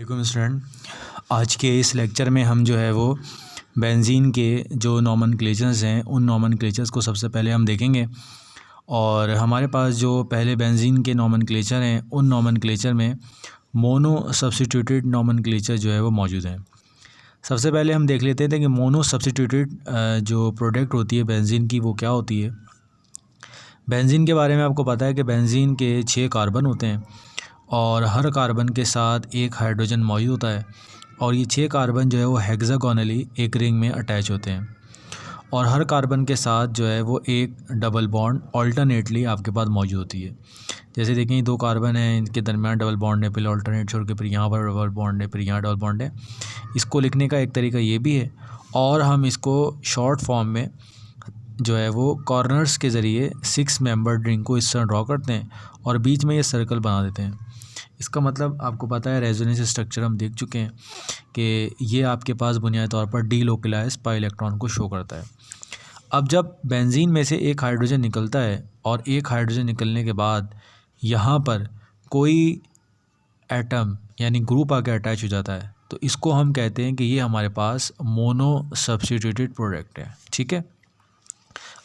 वालेकुम स्टूडेंट। आज के इस लेक्चर में हम जो है वो बेंजीन के जो नॉमेनक्लेचर्स हैं उन नॉमेनक्लेचर्स को सबसे पहले हम देखेंगे। और हमारे पास जो पहले बेंजीन के नॉमेनक्लेचर हैं उन नॉमेनक्लेचर में मोनो सब्स्टिट्यूटेड नॉमेनक्लेचर जो है वो मौजूद हैं। सबसे पहले हम देख लेते थे कि मोनो सब्स्टिट्यूटेड जो प्रोडक्ट होती है बेंजीन की वो क्या होती है। बेंजीन के बारे में आपको पता है कि बेंजीन के 6 कार्बन होते हैं और हर कार्बन के साथ एक हाइड्रोजन मौजूद होता है और ये 6 कार्बन जो है वो हेक्सागोनली एक रिंग में अटैच होते हैं और हर कार्बन के साथ जो है वो एक डबल बॉन्ड ऑल्टरनेटली आपके पास मौजूद होती है। जैसे देखें 2 कार्बन हैं, इनके दरमियान डबल बॉन्ड है, पहले ऑल्टरनेट छोड़ के फिर यहाँ पर डबल बॉन्ड है, फिर यहाँ डबल बॉन्ड है। इसको लिखने का एक तरीका ये भी है और हम इसको शॉर्ट फॉर्म में जो है वो कॉर्नर्स के ज़रिए 6 मेंबर्ड रिंग को इस तरह ड्रॉ करते हैं और बीच में ये सर्कल बना देते हैं। इसका मतलब आपको पता है रेजोनेंस स्ट्रक्चर हम देख चुके हैं कि ये आपके पास बुनियादी तौर पर डीलोकलाइज्ड पाई इलेक्ट्रॉन को शो करता है। अब जब बेंजीन में से एक हाइड्रोजन निकलता है और एक हाइड्रोजन निकलने के बाद यहाँ पर कोई एटम यानी ग्रुप आके अटैच हो जाता है तो इसको हम कहते हैं कि ये हमारे पास मोनो सब्स्टिट्यूटेड प्रोडक्ट है। ठीक है,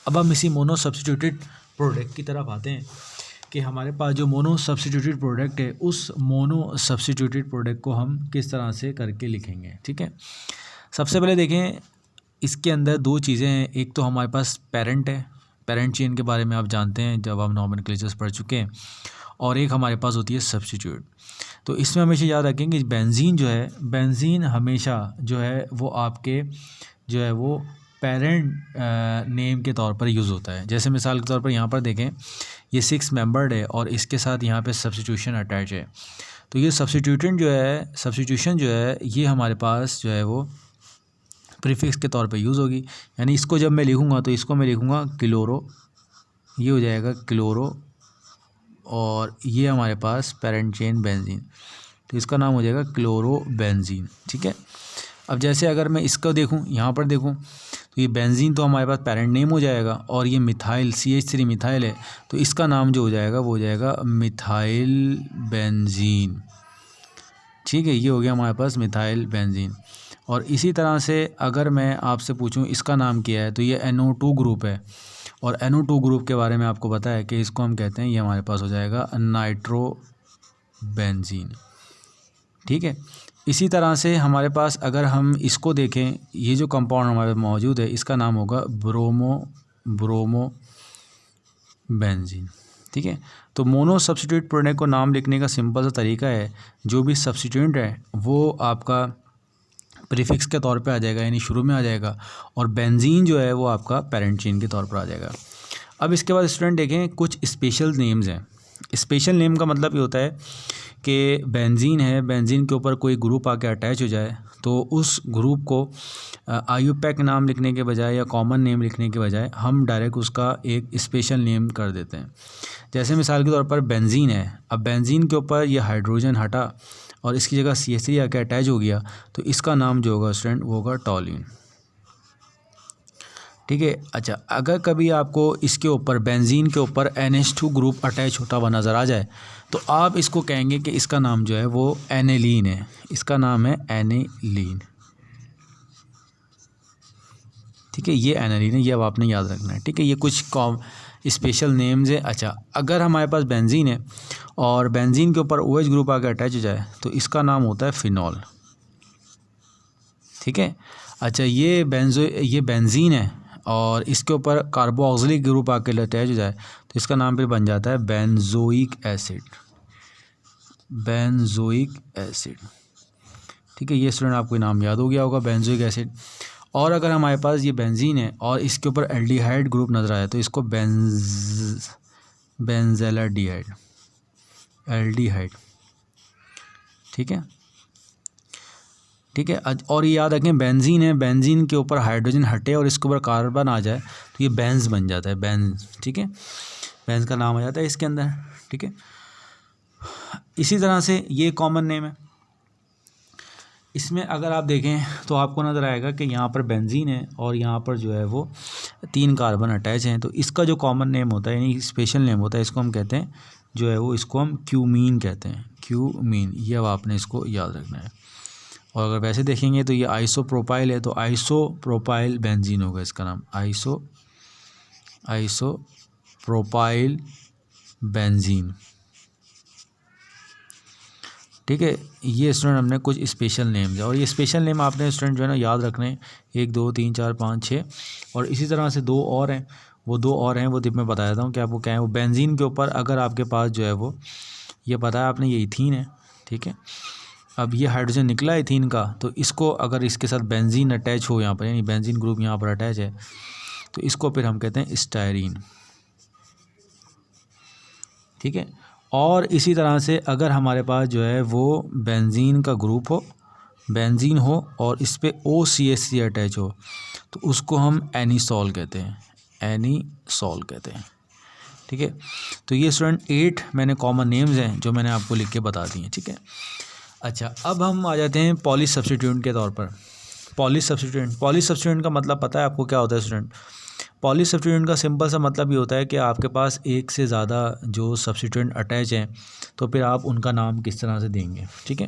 अब हम इसी मोनो सब्स्टिट्यूटेड प्रोडक्ट की तरफ आते हैं कि हमारे पास जो मोनो सब्स्टिट्यूटेड प्रोडक्ट है उस मोनो सब्स्टिट्यूटेड प्रोडक्ट को हम किस तरह से करके लिखेंगे। ठीक है, सबसे पहले देखें इसके अंदर 2 चीज़ें हैं। एक तो हमारे पास पेरेंट है, पेरेंट चेन के बारे में आप जानते हैं जब हम नॉमेनक्लेचर्स पढ़ चुके हैं, और एक हमारे पास होती है सब्स्टिट्यूट। तो इसमें हमेशा याद रखें कि बेंजीन जो है, बेंजीन हमेशा जो है वो आपके जो है वो पेरेंट नेम के तौर पर यूज़ होता है। जैसे मिसाल के तौर पर यहाँ पर देखें ये 6 मेंबर्ड है और इसके साथ यहाँ पे सब्स्टिट्यूशन अटैच है। तो ये सब्स्टिट्यूशन जो है ये हमारे पास जो है वो प्रीफिक्स के तौर पे यूज़ होगी। यानी इसको जब मैं लिखूँगा तो इसको मैं लिखूँगा क्लोरो, ये हो जाएगा क्लोरो, और ये हमारे पास पेरेंट चेन बेंजीन, तो इसका नाम हो जाएगा क्लोरो बेंजीन। ठीक है, अब जैसे अगर मैं इसको देखूँ, यहाँ पर देखूँ तो ये बेंजीन तो हमारे पास पेरेंट नेम हो जाएगा और ये मिथाइल CH3 मिथाइल है तो इसका नाम जो हो जाएगा वो हो जाएगा मिथाइल बेंजीन। ठीक है, ये हो गया हमारे पास मिथाइल बेंजीन। और इसी तरह से अगर मैं आपसे पूछूं इसका नाम क्या है तो ये NO2 ग्रुप है और NO2 ग्रुप के बारे में आपको पता है कि इसको हम कहते हैं, ये हमारे पास हो जाएगा नाइट्रो बेंजीन। ठीक है, इसी तरह से हमारे पास अगर हम इसको देखें, ये जो कंपाउंड हमारे पास मौजूद है इसका नाम होगा ब्रोमो बेंजीन। ठीक है, तो मोनो सब्स्टिट्यूट प्रोडक्ट को नाम लिखने का सिंपल सा तरीका है, जो भी सब्स्टिट्यूएंट है वो आपका प्रीफिक्स के तौर पे आ जाएगा यानी शुरू में आ जाएगा, और बेंजीन जो है वो आपका पेरेंट चेन के तौर पर आ जाएगा। अब इसके बाद स्टूडेंट देखें कुछ स्पेशल नेम्स हैं। स्पेशल नेम का मतलब ये होता है कि बेंजीन है, बेंजीन के ऊपर कोई ग्रुप आके अटैच हो जाए तो उस ग्रुप को IUPAC नाम लिखने के बजाय या कॉमन नेम लिखने के बजाय हम डायरेक्ट उसका एक स्पेशल नेम कर देते हैं। जैसे मिसाल के तौर पर बेंजीन है, अब बेंजीन के ऊपर ये हाइड्रोजन हटा और इसकी जगह CH3 आके अटैच हो गया तो इसका नाम जो होगा स्टूडेंट वो होगा टॉलिन। ठीक है, अच्छा अगर कभी आपको इसके ऊपर बेंजीन के ऊपर NH2 ग्रुप अटैच होता हुआ नज़र आ जाए तो आप इसको कहेंगे कि इसका नाम जो है वो एनेलीन है, इसका नाम है एनेलीन। ठीक है, ये एनेलीन है, ये अब आपने याद रखना है। ठीक है, ये कुछ स्पेशल नेम्स है। अच्छा अगर हमारे पास बेंजीन है और बेंजीन के ऊपर OH ग्रुप आकर अटैच हो जाए तो इसका नाम होता है फिनॉल। ठीक है, अच्छा ये बेंजीन है और इसके ऊपर कार्बोक्सिलिक ग्रुप आके अटैच हो जाए तो इसका नाम फिर बन जाता है बेंजोइक एसिड। ठीक है, ये स्टूडेंट आपको नाम याद हो गया होगा बेंजोइक एसिड। और अगर हमारे पास ये बेंजीन है और इसके ऊपर एल्डिहाइड ग्रुप नज़र आए तो इसको बेंजेलाडिहाइड, एल्डिहाइड। ठीक है, ठीक है, और ये याद रखें बेंजीन है, बेंजीन के ऊपर हाइड्रोजन हटे और इसके ऊपर कार्बन आ जाए तो ये बेंज बन जाता है, बेंज। ठीक है, बेंज का नाम आ जाता है इसके अंदर। ठीक है, इसी तरह से ये कॉमन नेम है। इसमें अगर आप देखें तो आपको नज़र आएगा कि यहाँ पर बेंजीन है और यहाँ पर जो है वो 3 कार्बन अटैच हैं, तो इसका जो कॉमन नेम होता है यानी स्पेशल नेम होता है इसको हम कहते हैं जो है वो, इसको हम क्यूमीन कहते हैं। क्यूमीन, ये अब आपने इसको याद रखना है। और अगर वैसे देखेंगे तो ये आइसोप्रोपाइल है, तो आइसोप्रोपाइल बेंजीन होगा इसका नाम, आइसोप्रोपाइल बेंजीन। ठीक है, ये स्टूडेंट हमने कुछ स्पेशल नेम्स है, और ये स्पेशल नेम आपने स्टूडेंट जो है ना याद रखने, 1 2 3 4 5 6, और इसी तरह से 2 और हैं, वो 2 और हैं, वो मैं बता देता हूँ कि आपको क्या है। वो बेंजीन के ऊपर अगर आपके पास जो है वो ये पता है आपने, ये इथीन है, ठीक है। अब ये हाइड्रोजन निकला है इथीन का, तो इसको अगर इसके साथ बेंजीन अटैच हो यहाँ पर, यानी बेंजीन ग्रुप यहाँ पर अटैच है, तो इसको फिर हम कहते हैं स्टायरीन, ठीक है। और इसी तरह से अगर हमारे पास जो है वो बेंजीन का ग्रुप हो, बेंजीन हो और इस पर OCH अटैच हो, तो उसको हम एनीसॉल कहते हैं, एनीसॉल कहते हैं, ठीक है। तो ये स्टूडेंट 8 मैंने कॉमन नेम्स हैं जो मैंने आपको लिख के बता दी हैं, ठीक है। अच्छा, अब हम आ जाते हैं पॉलिश सब्स्टिट्यूएंट के तौर पर। पॉलिश सब्स्टिट्यूएंट का मतलब पता है आपको क्या होता है स्टूडेंट? पॉलिश सब्स्टिट्यूएंट का सिंपल सा मतलब ये होता है कि आपके पास एक से ज़्यादा जो सब्स्टिट्यूएंट अटैच हैं, तो फिर आप उनका नाम किस तरह से देंगे, ठीक है।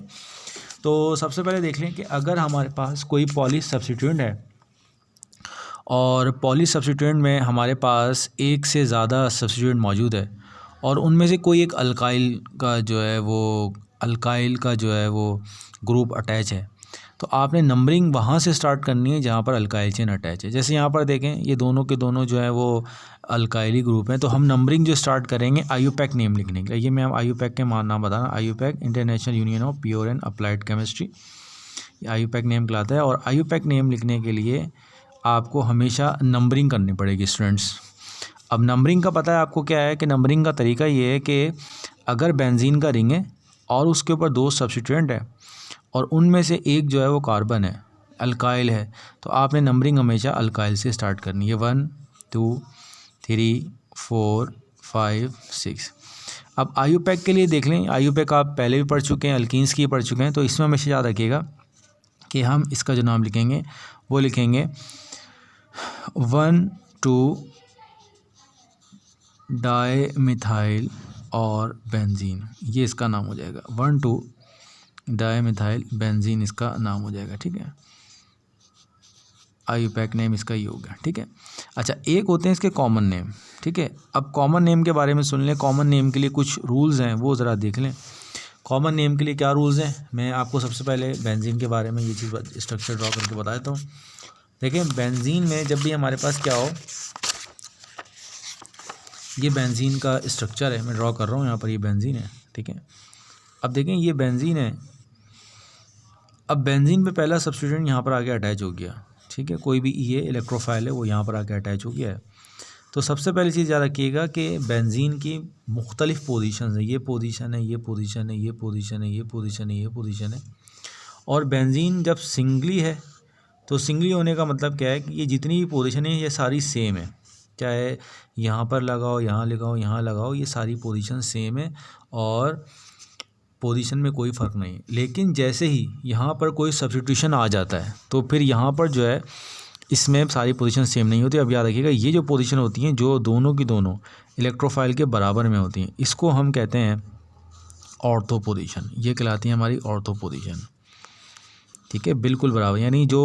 तो सबसे पहले देख लें कि अगर हमारे पास कोई पॉलिश सब्स्टिट्यूएंट है और पॉलिश सब्स्टिट्यूएंट में हमारे पास एक से ज़्यादा सब्स्टिट्यूएंट मौजूद है, और उनमें से कोई एक अल्काइल का जो है वो ग्रुप अटैच है, तो आपने नंबरिंग वहाँ से स्टार्ट करनी है जहाँ पर अल्काइल चेन अटैच है। जैसे यहाँ पर देखें, ये दोनों के दोनों जो है वो अल्काइली ग्रुप हैं, तो हम नंबरिंग जो स्टार्ट करेंगे IUPAC नेम लिखने के लिए। ये मैं IUPAC के नाम बताना, IUPAC international union of pure and applied chemistry, IUPAC name कहलाता है। और IUPAC नेम लिखने के लिए आपको हमेशा नंबरिंग करनी पड़ेगी स्टूडेंट्स। अब नंबरिंग का पता है आपको क्या है कि नंबरिंग का तरीका ये है कि अगर बेंजीन का रिंग है और उसके ऊपर 2 सब्स्टिट्यूएंट है और उनमें से एक जो है वो कार्बन है, अल्काइल है, तो आपने नंबरिंग हमेशा अल्काइल से स्टार्ट करनी है, 1 2 3 4 5 6। अब IUPAC के लिए देख लें, IUPAC आप पहले भी पढ़ चुके हैं, अल्कीन्स की पढ़ चुके हैं, तो इसमें हमेशा याद रखिएगा कि हम इसका जो नाम लिखेंगे वो लिखेंगे 1 2 डाईमिथाइल और बेंजीन, ये इसका नाम हो जाएगा, 1 2 डाईमिथाइल बेंजीन इसका नाम हो जाएगा, ठीक है। IUPAC नेम इसका ही होगा, ठीक है। अच्छा, एक होते हैं इसके कॉमन नेम, ठीक है। अब कॉमन नेम के बारे में सुन लें। कॉमन नेम के लिए कुछ रूल्स हैं, वो ज़रा देख लें। कॉमन नेम के लिए क्या रूल्स हैं, मैं आपको सबसे पहले बेंजीन के बारे में ये चीज़ स्ट्रक्चर ड्रॉ करके बता देता हूँ। देखें, बेंजीन में जब भी हमारे पास क्या हो, ये बेंजीन का स्ट्रक्चर है, मैं ड्रॉ कर रहा हूँ यहाँ पर, ये बेंजीन है, ठीक है। अब देखें, ये बेंजीन है। अब बेंजीन पे पहला सब्स्टिट्यूएंट यहाँ पर आके अटैच हो गया, ठीक है। कोई भी ये इलेक्ट्रोफाइल है वो यहाँ पर आके अटैच हो गया है। तो सबसे पहली चीज़ याद रखिएगा कि बेंजीन की मुख्तलिफ़ पोजीशन है, ये पोजीशन है, ये पोजीशन है, ये पोजीशन है, ये पोजीशन है, ये पोजीशन है। और बेंजीन जब सिंगली है, तो सिंगली होने का मतलब क्या है कि ये जितनी भी पोजीशन है ये सारी सेम है, चाहे यहाँ पर लगाओ, यहाँ लगाओ, यहाँ लगाओ, ये सारी पोजीशन सेम है और पोजीशन में कोई फ़र्क नहीं है। लेकिन जैसे ही यहाँ पर कोई सब्स्टिट्यूशन आ जाता है, तो फिर यहाँ पर जो है इसमें सारी पोजीशन सेम नहीं होती। अब याद रखिएगा, ये जो पोजीशन होती हैं जो दोनों की दोनों इलेक्ट्रोफाइल के बराबर में होती हैं, इसको हम कहते हैं ऑर्थो पोजीशन। ये कहलाती है हमारी ऑर्थो पोजीशन, ठीक है, बिल्कुल बराबर। यानी जो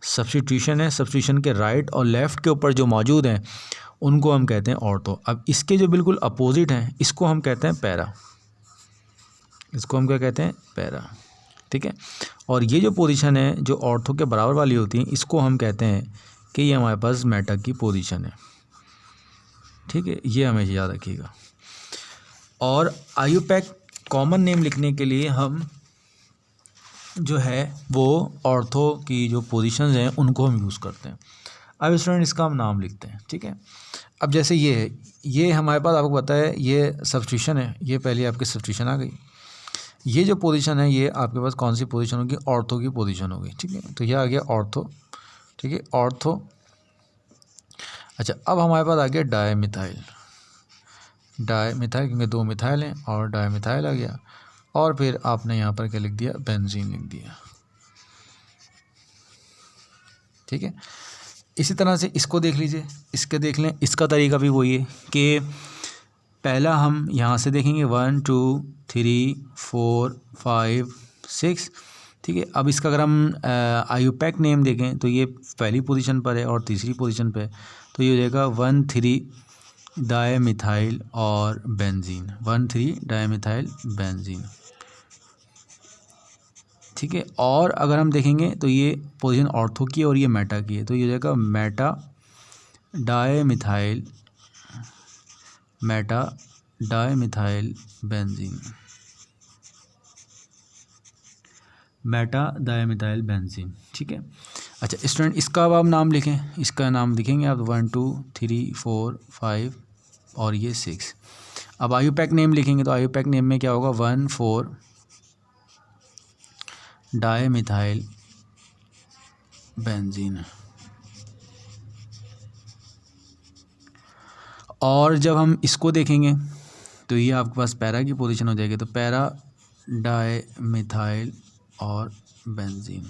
सब्स्टिट्यूशन है, सब्स्टिट्यूशन के राइट और लेफ़्ट के ऊपर जो मौजूद हैं उनको हम कहते हैं ऑर्थो। अब इसके जो बिल्कुल अपोजिट हैं इसको हम कहते हैं पैरा, इसको हम क्या कहते हैं, पैरा, ठीक है। और ये जो पोजीशन है जो ऑर्थो के बराबर वाली होती है, इसको हम कहते हैं कि ये हमारे पास मेटक की पोजीशन है, ठीक है। ये हमेशा याद रखिएगा। और IUPAC कॉमन नेम लिखने के लिए हम जो है वो ऑर्थो की जो पोजीशंस हैं उनको हम यूज़ करते हैं। अब स्टूडेंट इसका हम नाम लिखते हैं, ठीक है। अब जैसे ये है, ये हमारे पास आपको पता है ये सब्स्टिट्यूशन है, ये पहले आपकी सब्स्टिट्यूशन आ गई। ये जो पोजीशन है ये आपके पास कौन सी पोजीशन होगी, ऑर्थो की पोजीशन होगी, ठीक है। तो ये आ गया ऑर्थो, ठीक है, ऑर्थो। अच्छा, अब हमारे पास आ गया डाईमिथाइल, डाईमिथाइल क्योंकि 2 मिथाइल हैं और डाईमिथाइल आ गया। और फिर आपने यहाँ पर क्या लिख दिया, बेंजीन लिख दिया, ठीक है। इसी तरह से इसको देख लीजिए, इसके देख लें, इसका तरीका भी वही है कि पहला हम यहाँ से देखेंगे 1 2 3 4 5 6, ठीक है। अब इसका अगर हम आईयूपैक नेम देखें तो ये पहली पोजीशन पर है और तीसरी पोजीशन पे है, तो ये हो जाएगा 1,3 डायमिथाइल और बेंजीन, 1,3 डायमिथाइल बेंजीन, ठीक है। और अगर हम देखेंगे तो ये पोजीशन ऑर्थो की है और ये मेटा की है, तो ये हो जाएगा Meta dimethyl benzene, Meta dimethyl benzene, ठीक है। अच्छा स्टूडेंट, इसका अब आप नाम लिखें, इसका नाम लिखेंगे आप 1 2 3 4 5 और ये 6। अब आईयूपैक नेम लिखेंगे तो आईयूपैक नेम में क्या होगा 1,4 डायमिथाइल बेंजीन। और जब हम इसको देखेंगे तो ये आपके पास पैरा की पोजीशन हो जाएगी, तो पैरा डायमिथाइल और बेंजीन,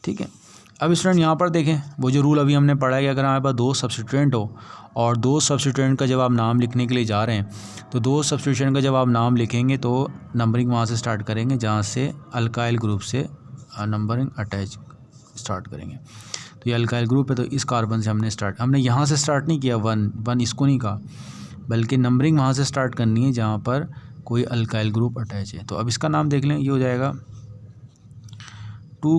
ठीक है। अब स्टूडेंट यहाँ पर देखें, वो जो रूल अभी हमने पढ़ा है कि अगर हमारे पास दो सब्स्टिट्यूएंट हो और दो सब्स्टिट्यूएंट का जब आप नाम लिखने के लिए जा रहे हैं तो दो सब्स्टिट्यूएंट का जब आप नाम लिखेंगे तो नंबरिंग वहाँ से स्टार्ट करेंगे जहाँ से अल्काइल ग्रुप से नंबरिंग अटैच स्टार्ट करेंगे। तो ये अल्काइल ग्रुप है तो इस कार्बन से हमने यहाँ से स्टार्ट नहीं किया, वन इसको नहीं कहा, बल्कि नंबरिंग वहाँ से स्टार्ट करनी है जहाँ पर कोई अल्काइल ग्रुप अटैच है। तो अब इसका नाम देख लें, ये हो जाएगा 2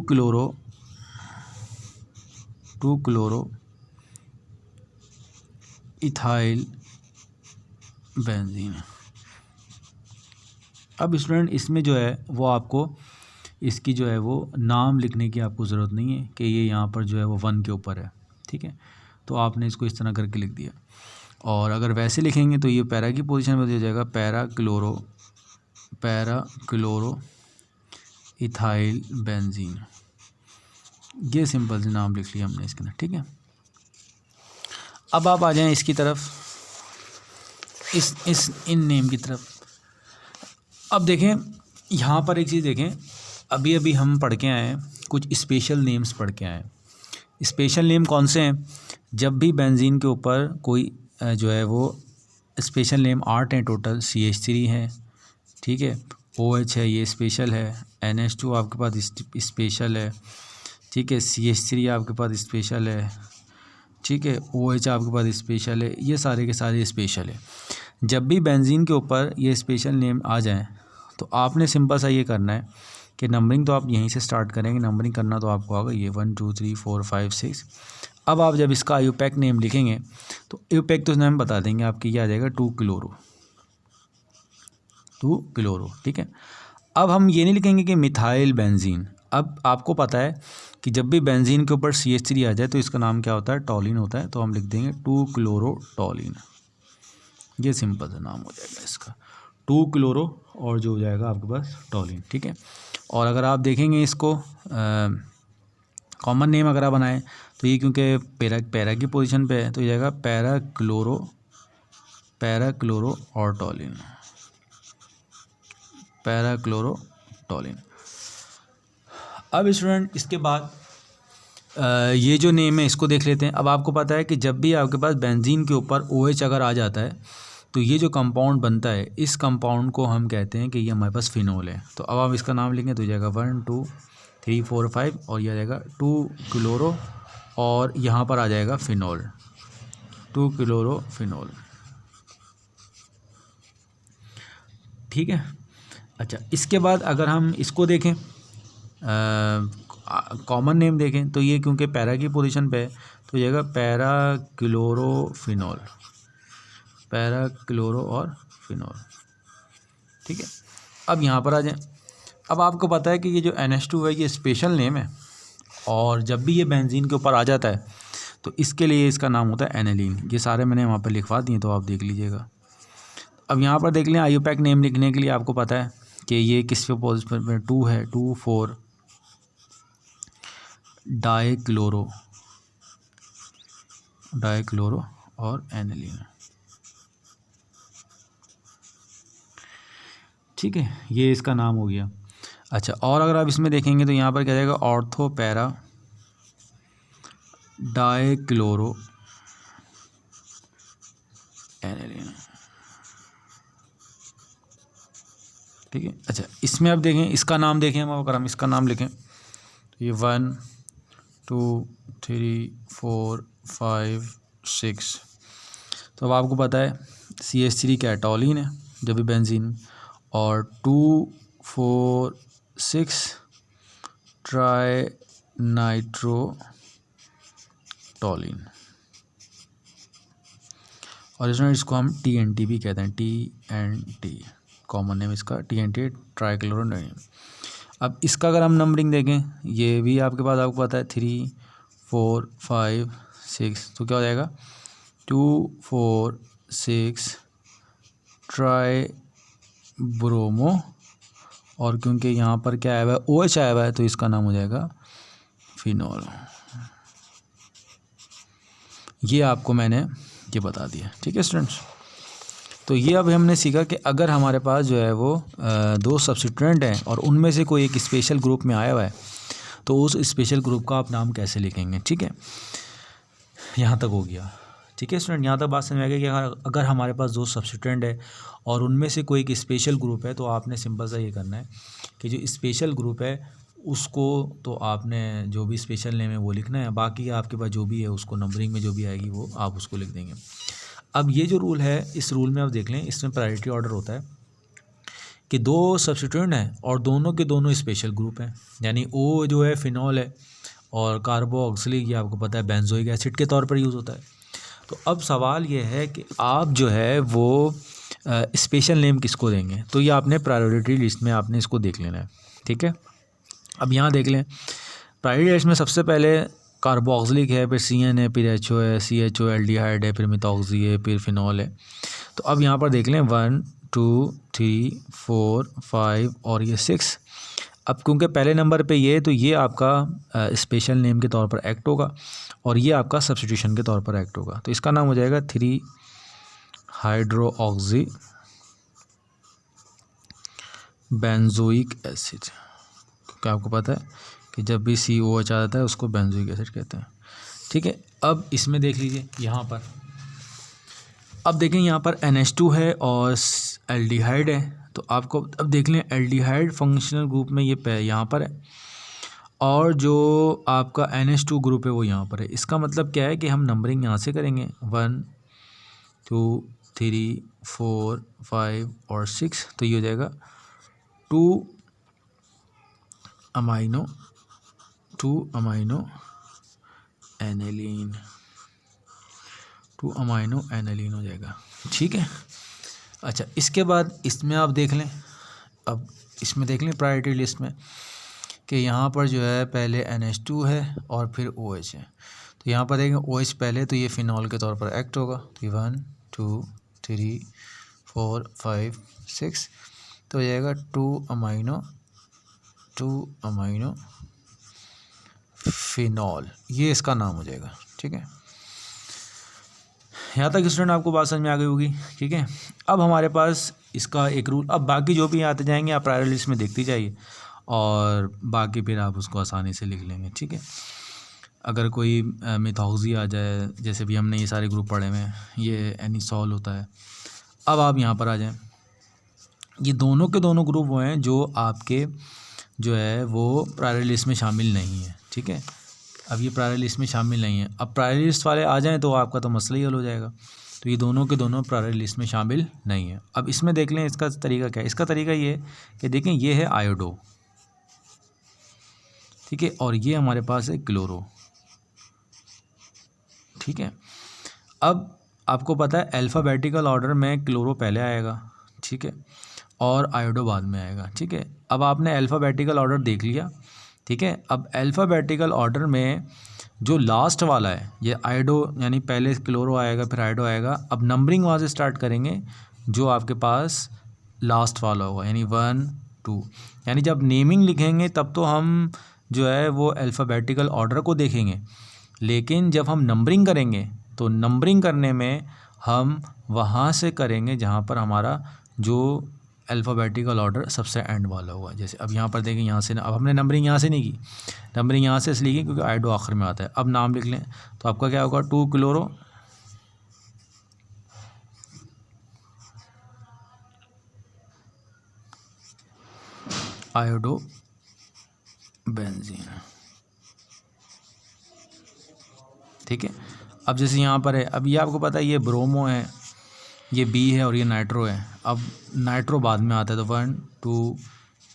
क्लोरो इथाइल बेंजीन। अब स्टूडेंट इसमें जो है वो आपको इसकी जो है वो नाम लिखने की आपको ज़रूरत नहीं है कि ये यहाँ पर जो है वो 1 के ऊपर है, ठीक है। तो आपने इसको इस तरह करके लिख दिया। और अगर वैसे लिखेंगे तो ये पैरा की पोजीशन में दिया जाएगा पैरा क्लोरो इथाइल बेंजीन, ये सिंपल से नाम लिख लिया हमने इसके अंदर, ठीक है। अब आप आ जाएं इसकी तरफ, इन नेम की तरफ। अब देखें यहाँ पर एक चीज़ देखें, अभी हम पढ़ के आए हैं कुछ स्पेशल नेम्स पढ़ के आए हैं। स्पेशल नेम कौन से हैं? जब भी बेंजीन के ऊपर कोई जो है वो स्पेशल नेम 8 हैं टोटल, CH3 है, ठीक है, OH है, ये स्पेशल है, NH2 आपके पास स्पेशल है, ठीक है, CH3 आपके पास स्पेशल है, ठीक है, OH आपके पास स्पेशल है, ये सारे के सारे स्पेशल है। जब भी बेंजीन के ऊपर ये स्पेशल नेम आ जाएं तो आपने सिंपल सा ये करना है कि नंबरिंग तो आप यहीं से स्टार्ट करेंगे, नंबरिंग करना तो आपको आएगा ये 1 2 3 4 5 6। अब आप जब इसका आईयूपैक नेम लिखेंगे तो आईयूपैक तो नेम बता देंगे आपकी, क्या आ जाएगा 2 क्लोरो, ठीक है। अब हम ये नहीं लिखेंगे कि मिथाइल बेंजीन। अब आपको पता है कि जब भी बेंजीन के ऊपर CH3 आ जाए तो इसका नाम क्या होता है, टॉलिन होता है, तो हम लिख देंगे 2 क्लोरो टॉलिन, ये सिंपल सा नाम हो जाएगा इसका, 2 क्लोरो और जो हो जाएगा आपके पास टॉलिन, ठीक है। और अगर आप देखेंगे इसको कॉमन नेम अगर आप बनाएं तो ये क्योंकि पैरा की पोजीशन पे है तो ये जाएगा पैरा क्लोरो और टॉलिन, अब स्टूडेंट इसके बाद ये जो नेम है इसको देख लेते हैं। अब आपको पता है कि जब भी आपके पास बेंजीन के ऊपर OH अगर आ जाता है तो ये जो कंपाउंड बनता है इस कंपाउंड को हम कहते हैं कि ये हमारे पास फिनोल है। तो अब आप इसका नाम लिखेंगे तो जाएगा 1 2 3 4 5 और यह आ जाएगा 2 क्लोरो और यहाँ पर आ जाएगा फिनोल, 2 क्लोरो फिनोल, ठीक है। अच्छा इसके बाद अगर हम इसको देखें कॉमन नेम देखें तो ये क्योंकि पैरा की पोजीशन पे है तो ये पैरा क्लोरो और फिनोल, ठीक है। अब यहाँ पर आ जाएं। अब आपको पता है कि ये जो NH2 है ये स्पेशल नेम है और जब भी ये बेंजीन के ऊपर आ जाता है तो इसके लिए इसका नाम होता है एनिलीन। ये सारे मैंने वहाँ पर लिखवा दिए तो आप देख लीजिएगा। अब यहाँ पर देख लें आईयूपैक नेम लिखने के लिए आपको पता है कि ये किस पे पोजीशन पर 2 है, 2 4 डाइक्लोरो और एनिलीन, ठीक है, ये इसका नाम हो गया। अच्छा और अगर आप इसमें देखेंगे तो यहाँ पर क्या जाएगा ऑर्थो पैरा डाइक्लोरो एनिलीन, ठीक है। अच्छा, इसमें अब देखें, इसका नाम देखें हम, अगर हम इसका नाम लिखें तो ये 1 2 3 4 5 6, तो अब आपको पता है CH3 क्या है, टॉलिन है जब भी बेंजीन, और 2 4 6 ट्राई नाइट्रो टॉलिन, और इसको हम TNT भी कहते हैं, TNT कॉमन नेम इसका, TNT ट्राइक्लोरोनाइन। अब इसका अगर हम नंबरिंग देखें, ये भी आपके पास आपको पता है 3 4 5 6, तो क्या हो जाएगा 2 4 6 ट्राई ब्रोमो, और क्योंकि यहाँ पर क्या आया हुआ है, OH आया हुआ है, तो इसका नाम हो जाएगा फिनॉल। ये आपको मैंने ये बता दिया, ठीक है स्टूडेंट्स। तो ये अब हमने सीखा कि अगर हमारे पास जो है वो दो सब्स्टिट्यूएंट हैं और उनमें से कोई एक स्पेशल ग्रुप में आया हुआ है, तो उस स्पेशल ग्रुप का आप नाम कैसे लिखेंगे, ठीक है। यहाँ तक हो गया, ठीक है स्टूडेंट। यहाँ तक बात समझ आ गई कि अगर हमारे पास दो सब्स्टिट्यूएंट है और उनमें से कोई एक स्पेशल ग्रुप है, तो आपने सिंपल सा ये करना है कि जो स्पेशल ग्रुप है उसको तो आपने जो भी स्पेशल नेम है वो लिखना है, बाकी आपके पास जो भी है उसको नंबरिंग में जो भी आएगी वो आप उसको लिख देंगे। अब ये जो रूल है, इस रूल में आप देख लें, इसमें प्रायोरिटी ऑर्डर होता है कि दो सब्स्टिट्यूएंट हैं और दोनों के दोनों स्पेशल ग्रुप हैं, यानी O जो है फिनॉल है और कार्बोक्सिलिक, ये आपको पता है बेंजोइक एसिड के तौर पर यूज़ होता है। तो अब सवाल ये है कि आप जो है वो स्पेशल नेम किसको देंगे, तो ये आपने प्रायोरिटी लिस्ट में आपने इसको देख लेना है, ठीक है। अब यहाँ देख लें, प्रायोरिटी लिस्ट में सबसे पहले कार्बोक्सिलिक है, फिर CN है, फिर HO है, CHO एल्डिहाइड है, फिर मिथॉक्सी है, फिर फिनॉल है। तो अब यहाँ पर देख लें 1 2 3 4 5 और ये 6। अब क्योंकि पहले नंबर पे ये, तो ये आपका स्पेशल नेम के तौर पर एक्ट होगा और ये आपका सब्स्टिट्यूशन के तौर पर एक्ट होगा। तो इसका नाम हो जाएगा 3 हाइड्रोक्सी बेंजोइक एसिड, क्योंकि आपको पता है कि जब भी COH आ जाता है उसको बेंजोइक एसिड कहते हैं, ठीक है। अब इसमें देख लीजिए यहाँ पर, अब देखें यहाँ पर NH2 है और एल्डिहाइड है, तो आपको अब देख लें एल्डिहाइड फंक्शनल ग्रुप में ये यहाँ पर है और जो आपका NH2 ग्रुप है वो यहाँ पर है। इसका मतलब क्या है कि हम नंबरिंग यहाँ से करेंगे 1 2 3 4 5 और 6, तो ये हो जाएगा 2 अमाइनो एनिलीन, 2 अमाइनो एनिलीन हो जाएगा, ठीक है। अच्छा, इसके बाद इसमें आप देख लें, अब इसमें देख लें प्रायोरिटी लिस्ट में कि यहाँ पर जो है पहले NH2 है और फिर OH है। तो यहाँ पर देखें OH पहले, तो ये फिनॉल के तौर पर एक्ट होगा, तो 1 2 3 4 5 6, तो हो जाएगा 2 अमाइनो फिनॉल, ये इसका नाम हो जाएगा, ठीक है। यहाँ तक स्टूडेंट आपको बात समझ में आ गई होगी, ठीक है। अब हमारे पास इसका एक रूल, अब बाकी जो भी आते जाएंगे आप प्रायोरिटी लिस्ट में देखते जाइए और बाकी फिर आप उसको आसानी से लिख लेंगे, ठीक है। अगर कोई मिथॉक्सी आ जाए, जैसे भी हमने ये सारे ग्रुप पढ़े हुए हैं, ये एनिसॉल होता है। अब आप यहाँ पर आ जाएं, ये दोनों के दोनों ग्रुप वो हैं जो आपके जो है वो प्रायोरिटी लिस्ट में शामिल नहीं है, ठीक है। अब ये प्रायोरिटी लिस्ट में शामिल नहीं है, अब प्रायोरिटी लिस्ट वाले आ जाएं तो आपका तो मसला ही हल हो जाएगा। तो ये दोनों के दोनों प्रायोरिटी लिस्ट में शामिल नहीं है। अब इसमें देख लें इसका तरीका क्या है। इसका तरीका ये है कि देखें ये है आयोडो, ठीक है, और ये हमारे पास है क्लोरो, ठीक है। अब आपको पता है अल्फ़ाबेटिकल ऑर्डर में क्लोरो पहले आएगा, ठीक है, और आयोडो बाद में आएगा, ठीक है। अब आपने अल्फ़ाबेटिकल ऑर्डर देख लिया, ठीक है। अब अल्फ़ाबेटिकल ऑर्डर में जो लास्ट वाला है ये आयोडो, यानी पहले क्लोरो आएगा फिर आयोडो आएगा। अब नंबरिंग वहाँ से स्टार्ट करेंगे जो आपके पास लास्ट वाला होगा, यानी 1 2, यानी जब नेमिंग लिखेंगे तब तो हम जो है वो अल्फ़ाबेटिकल ऑर्डर को देखेंगे, लेकिन जब हम नंबरिंग करेंगे तो नंबरिंग करने में हम वहाँ से करेंगे जहाँ पर हमारा जो अल्फ़ाबेटिकल ऑर्डर सबसे एंड वाला होगा। जैसे अब यहाँ पर देखें, यहाँ से अब हमने नंबरिंग यहाँ से नहीं की, नंबरिंग यहाँ से इसलिए की क्योंकि आयोडो आखिर में आता है। अब नाम लिख लें तो आपका क्या होगा 2 क्लोरो आयोडो बेंजीन। ठीक है, अब जैसे यहाँ पर है, अब ये आपको पता है ये ब्रोमो है, ये बी है और ये नाइट्रो है। अब नाइट्रो बाद में आता है, तो 1 2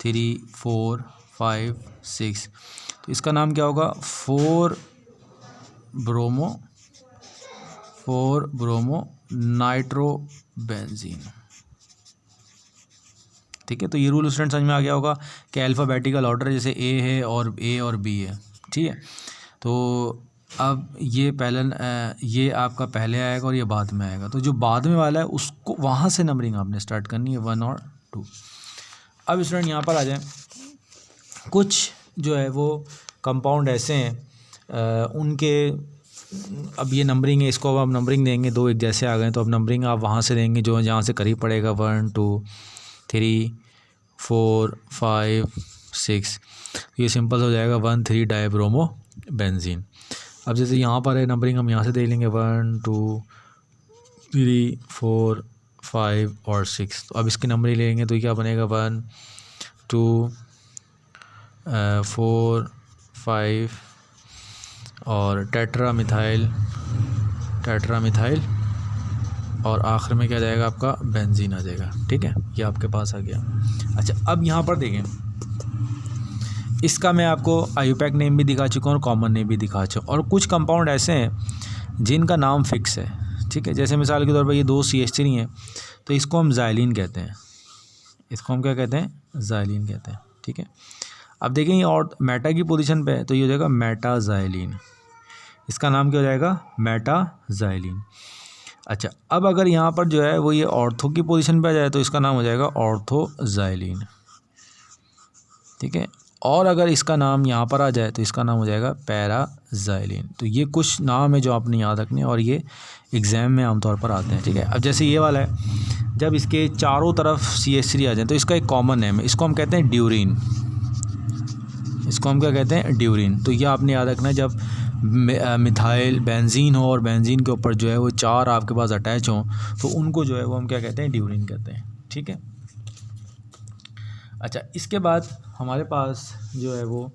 3 4 5 6, तो इसका नाम क्या होगा, 4 ब्रोमो नाइट्रो बेंजीन। ठीक है, तो ये रूल स्टूडेंट समझ में आ गया होगा कि अल्फ़ाबेटिकल ऑर्डर जैसे ए और बी है। ठीक है, तो अब ये ये आपका पहले आएगा और ये बाद में आएगा, तो जो बाद में वाला है उसको वहाँ से नंबरिंग आपने स्टार्ट करनी है 1 और 2। अब स्टूडेंट यहाँ पर आ जाएं, कुछ जो है वो कंपाउंड ऐसे हैं उनके, अब ये नंबरिंग है, इसको अब आप नंबरिंग देंगे, 2 एक जैसे आ गए, तो अब नंबरिंग आप वहाँ से देंगे जो जहाँ से करीब पड़ेगा, 1 2 3 4 5 6, ये सिंपल हो जाएगा 1 3 डाइब्रोमो बेंजीन। अब जैसे यहाँ पर है नंबरिंग, हम यहाँ से दे लेंगे 1 2 3 4 5 और 6, तो अब इसकी नंबरिंग लेंगे तो क्या बनेगा 1 2 4 5 और टेट्रा मिथाइल और आखिर में क्या जाएगा आपका बेंजीन आ जाएगा। ठीक है, ये आपके पास आ गया। अच्छा, अब यहाँ पर देखें, इसका मैं आपको आईयूपैक नेम भी दिखा चुका हूँ और कॉमन नेम भी दिखा चुका हूँ, और कुछ कंपाउंड ऐसे हैं जिनका नाम फिक्स है। ठीक है, जैसे मिसाल के तौर पर ये 2 CH3 हैं, तो इसको हम ज़ाइलिन कहते हैं, इसको हम क्या कहते हैं, ज़ाइलिन कहते हैं। ठीक है, अब देखें ये और मेटा की पोजीशन पे है, तो ये हो जाएगा मेटाज़ाइलिन, इसका नाम क्या हो जाएगा, मेटाज़ाइलिन। अच्छा, अब अगर यहाँ पर जो है वो ये ऑर्थो की पोजीशन पे आ जाए, तो इसका नाम हो जाएगा ऑर्थोज़ाइलिन। ठीक है, और अगर इसका नाम यहाँ पर आ जाए तो इसका नाम हो जाएगा पैराज़ाइलिन। तो ये कुछ नाम है जो आपने याद रखने, और ये एग्ज़ाम में आमतौर पर आते हैं। ठीक है, अब जैसे ये वाला है, जब इसके चारों तरफ CH3 आ जाए तो इसका एक कॉमन नेम है, इसको हम कहते हैं ड्यूरिन, इसको हम क्या कहते हैं, ड्यूरिन। तो ये आपने याद रखना है, जब मिथाइल बेंजीन हो और बेंजीन के ऊपर जो है वो 4 आपके पास अटैच हों, तो उनको जो है वो हम क्या कहते हैं, ड्यूरिन कहते हैं। ठीक है, अच्छा, इसके बाद हमारे पास जो है वो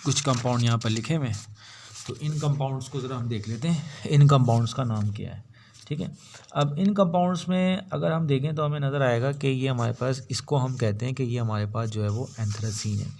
कुछ कंपाउंड यहाँ पर लिखे हुए हैं, तो इन कंपाउंड्स को ज़रा हम देख लेते हैं, इन कंपाउंड्स का नाम क्या है। ठीक है, अब इन कंपाउंड्स में अगर हम देखें तो हमें नज़र आएगा कि ये हमारे पास, इसको हम कहते हैं कि ये हमारे पास जो है वो एंथ्रासीन है।